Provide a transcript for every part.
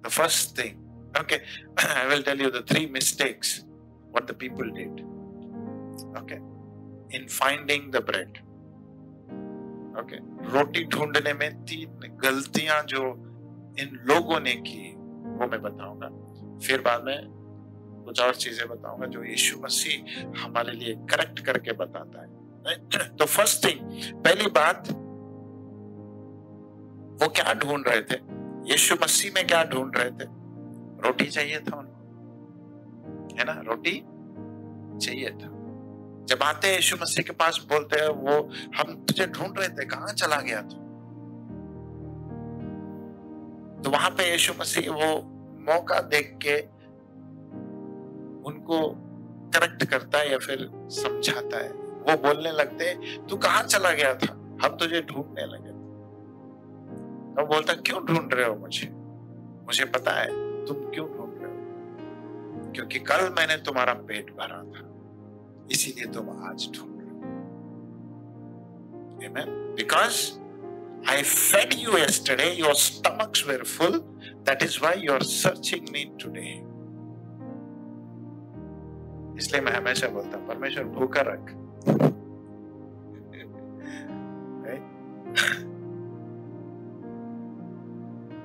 The first thing, okay, I will tell you the 3 mistakes what the people did, okay, in finding the bread. Okay, रोटी ढूंढने में 3 गलतियां जो इन लोगों ने की वो मैं बताऊंगा, फिर बाद में कुछ और चीजें बताऊंगा जो यीशु मसीह हमारे लिए करेक्ट करके बताता है। तो फर्स्ट थिंग, पहली बात, वो क्या ढूंढ रहे थे? यीशु मसीह में क्या ढूंढ रहे थे? रोटी चाहिए था उनको, है ना, रोटी चाहिए था। जब आते हैं यीशु मसीह के पास, बोलते हैं वो, हम तुझे ढूंढ रहे थे, कहां चला गया तू? तो वहां पे यीशु मसीह वो मौका देख के उनको करेक्ट करता है या फिर समझाता है। वो बोलने लगते हैं, तू कहां चला गया था, हम तुझे ढूंढने लगे थे। तो बोलता, क्यों ढूंढ रहे हो मुझे? मुझे पता है तुम क्यों ढूंढ रहे हो, क्योंकि कल मैंने तुम्हारा पेट भरा था, इसीलिए तुम आज ढूंढ रहे हो। Amen? Because I fed you yesterday, your stomachs were full, that is why you are searching me today. इसलिए मैं हमेशा बोलता हूं, परमेश्वर भूखा रख।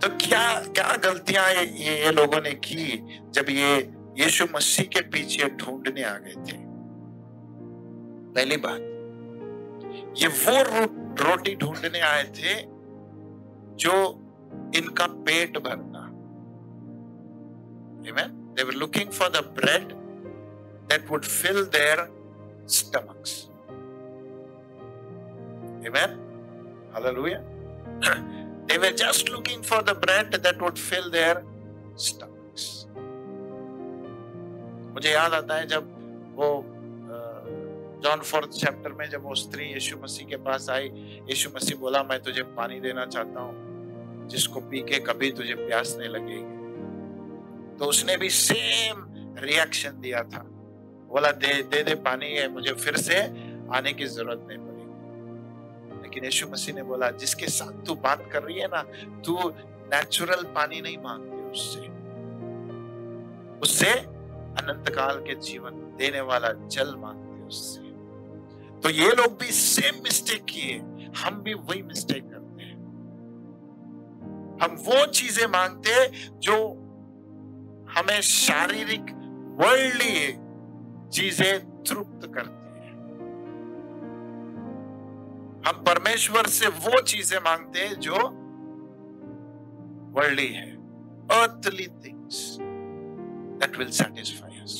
तो क्या गलतियां ये लोगों ने की जब ये यीशु मसीह के पीछे ढूंढने आ गए थे? पहली बात, ये वो रोटी ढूंढने आए थे जो इनका पेट भरना। Amen? They were looking for the bread that would fill their stomachs. Amen? Hallelujah. They were just looking for the bread that would fill their stomachs. मुझे याद आता है जब वो जॉन 4th चैप्टर में जब वो स्त्री यीशु मसीह के पास आई, यीशु मसीह बोला, मैं तुझे पानी देना चाहता हूं जिसको पी के कभी तुझे प्यास नहीं लगेगी। तो उसने भी सेम रिएक्शन दिया था, बोला दे पानी है, मुझे फिर से आने की जरूरत नहीं पड़ेगी। लेकिन यीशु मसीह ने बोला, जिसके साथ तू बात कर रही है ना, तू नेचुरल पानी नहीं मांगती, उससे अनंत काल के जीवन देने वाला जल मांगती उससे। तो ये लोग भी सेम मिस्टेक किए, हम भी वही मिस्टेक करते हैं। हम वो चीजें मांगते हैं जो हमें शारीरिक वर्ल्डली चीजें तृप्त करती हैं। हम परमेश्वर से वो चीजें मांगते हैं जो वर्ल्डली है, earthly things that will satisfy us.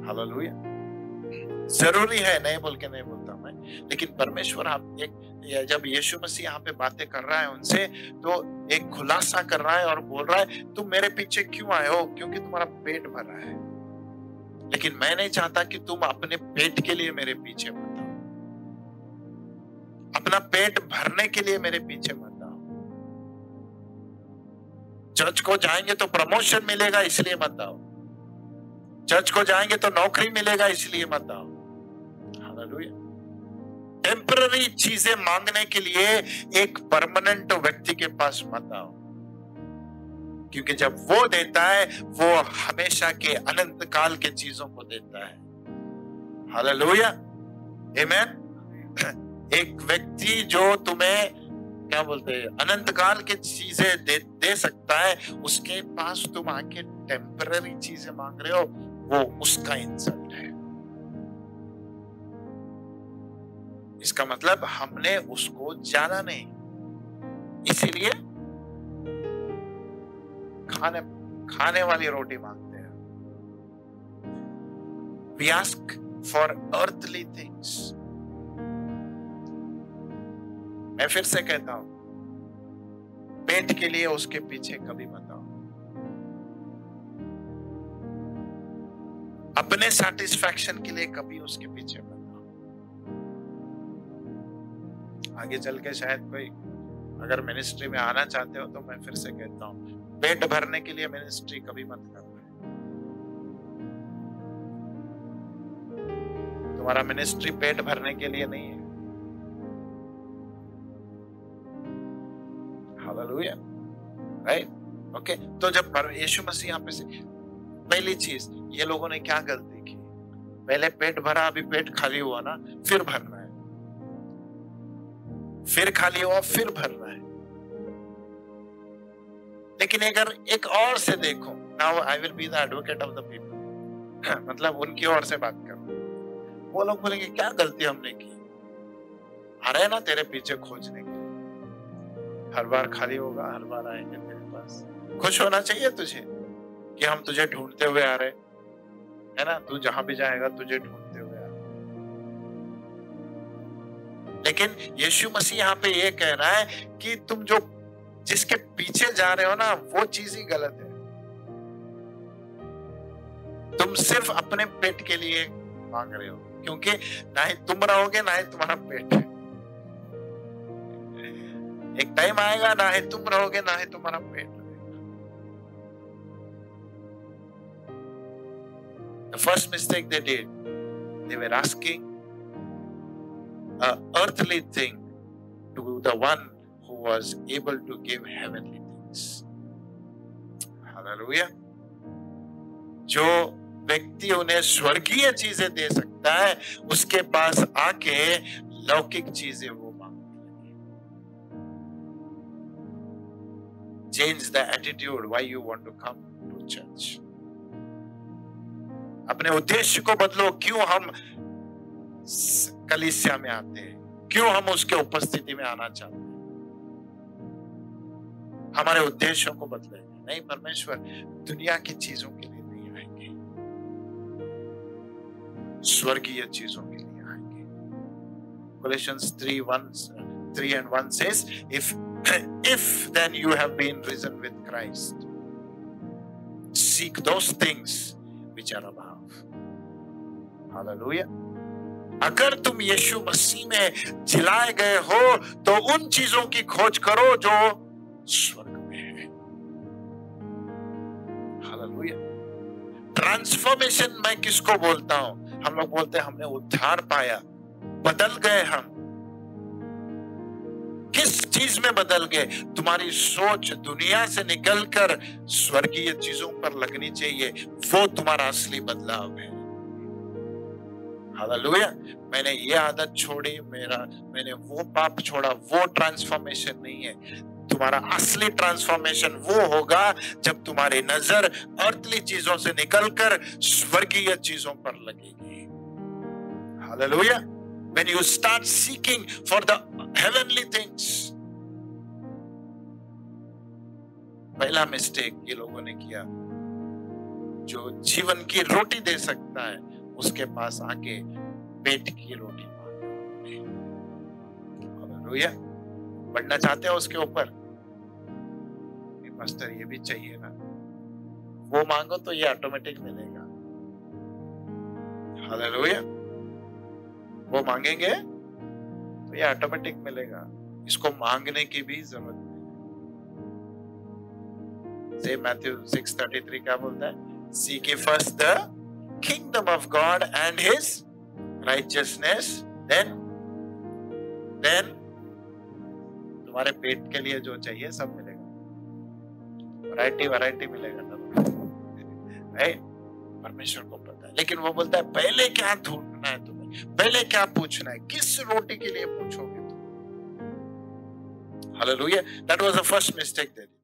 Hallelujah. जरूरी है, नहीं बोल के नहीं बोलता मैं, लेकिन परमेश्वर जब यीशु मसीह यहाँ पे बातें कर रहा है उनसे, तो एक खुलासा कर रहा है और बोल रहा है, तुम मेरे पीछे क्यों आए हो? क्योंकि तुम्हारा पेट भरा है। लेकिन मैं नहीं चाहता कि तुम अपने पेट के लिए मेरे पीछे मत आओ, अपना पेट भरने के लिए मेरे पीछे मत आओ। चर्च को जाएंगे तो प्रमोशन मिलेगा इसलिए मत आओ, चर्च को जाएंगे तो नौकरी मिलेगा इसलिए मत आओ। हालेलुया। टेम्पररी चीजें मांगने के लिए एक परमानेंट व्यक्ति के पास मत आओ, क्योंकि जब वो देता है वो हमेशा के अनंत काल के चीजों को देता है। हालेलुया। आमीन। एक व्यक्ति जो तुम्हें क्या बोलते हैं अनंत काल के चीजें दे सकता है, उसके पास तुम आके टेम्पररी चीजें मांग रहे हो, वो उसका इंसल्ट है। इसका मतलब हमने उसको जाना नहीं, इसीलिए खाने वाली रोटी मांगते हैं। We ask for earthly things. मैं फिर से कहता हूं, पेट के लिए उसके पीछे कभी मत आओ, अपने सैटिस्फैक्शन के लिए कभी उसके पीछे मत आओ। आगे चल के शायद कोई अगर मिनिस्ट्री में आना चाहते हो तो मैं फिर से कहता हूं, पेट भरने के लिए मिनिस्ट्री कभी मत करना। तुम्हारा मिनिस्ट्री पेट भरने के लिए नहीं है। Hallelujah, right, okay. तो जब यीशु मसीह यहाँ पे से, पहली चीज ये लोगों ने क्या गलती की, पहले पेट भरा, अभी पेट खाली हुआ ना, फिर भरना है, फिर खाली हुआ फिर भरना है। लेकिन अगर एक और से देखो, now I will be the advocate of the people, मतलब उनकी ओर से बात करो, वो लोग बोलेंगे क्या गलती हमने की, आ रहे ना तेरे पीछे खोजने के लिए, हर बार खाली होगा, हर बार आएंगे तेरे पास। खुश होना चाहिए तुझे कि हम तुझे ढूंढते हुए आ रहे, है ना, तू जहां भी जाएगा तुझे ढूंढते हुए आ रहे। लेकिन यीशु मसीह यहाँ पे ये कह रहा है कि तुम जो जिसके पीछे जा रहे हो ना, वो चीज ही गलत है। तुम सिर्फ अपने पेट के लिए मांग रहे हो, क्योंकि ना ही तुम रहोगे ना ही तुम्हारा पेट है। एक टाइम आएगा ना ही तुम रहोगे ना ही तुम्हारा पेट रहेगा। The first mistake they did, they were asking an earthly thing to the one who was able to give heavenly things. Hallelujah. जो व्यक्ति उन्हें स्वर्गीय चीजें दे सकता है, उसके पास आके लौकिक चीजें वो मांगने लगे। Change the attitude why you want to come to church. अपने उद्देश्य को बदलो, क्यों हम कलीसिया में आते हैं, क्यों हम उसके उपस्थिति में आना चाहते हैं। हमारे उद्देश्यों को बदलेंगे। नहीं, परमेश्वर दुनिया की चीजों के लिए नहीं आएंगे, स्वर्गीय चीजों के लिए आएंगे। Colossians 3:1 says, if then you have been risen with Christ, seek those things which are above. Hallelujah. अगर तुम यीशु मसीह में जिलाए गए हो तो उन चीजों की खोज करो जो स्वर्ग में है। हालेलुया। ट्रांसफॉर्मेशन मैं किसको बोलता हूं? हम लोग बोलते हैं हमने उद्धार पाया, बदल गए। हम किस चीज में बदल गए? तुम्हारी सोच दुनिया से निकलकर स्वर्गीय चीजों पर लगनी चाहिए, वो तुम्हारा असली बदलाव है। हालेलुया। मैंने ये आदत छोड़ी, मैंने वो पाप छोड़ा, वो ट्रांसफॉर्मेशन नहीं है। तुम्हारा असली ट्रांसफॉर्मेशन वो होगा जब तुम्हारी नजर अर्थली चीजों से निकलकर स्वर्गीय चीजों पर लगेगी। Hallelujah. When you start seeking for the heavenly things. पहला मिस्टेक ये लोगों ने किया, जो जीवन की रोटी दे सकता है उसके पास आके पेट की रोटी मांगे। हालेलुया। बढ़ना चाहते हो उसके ऊपर? पास्टर ये भी चाहिए ना, वो मांगो तो ये ऑटोमेटिक मिलेगा। हालेलुया। वो मांगेंगे तो ये ऑटोमेटिक मिलेगा, इसको मांगने की भी जरूरत नहीं। से मैथ्यू 6:33 क्या बोलता है? Seek ye first the kingdom of God and his righteousness, then तुम्हारे पेट के लिए जो चाहिए सब मिलेगा, वैरायटी मिलेगा तब, राइट? परमेश्वर को पता है। लेकिन वो बोलता है पहले क्या ढूंढना है तुम्हें, पहले क्या पूछना है, किस रोटी के लिए पूछोगे तुम? Hallelujah. That was the first mistake they did.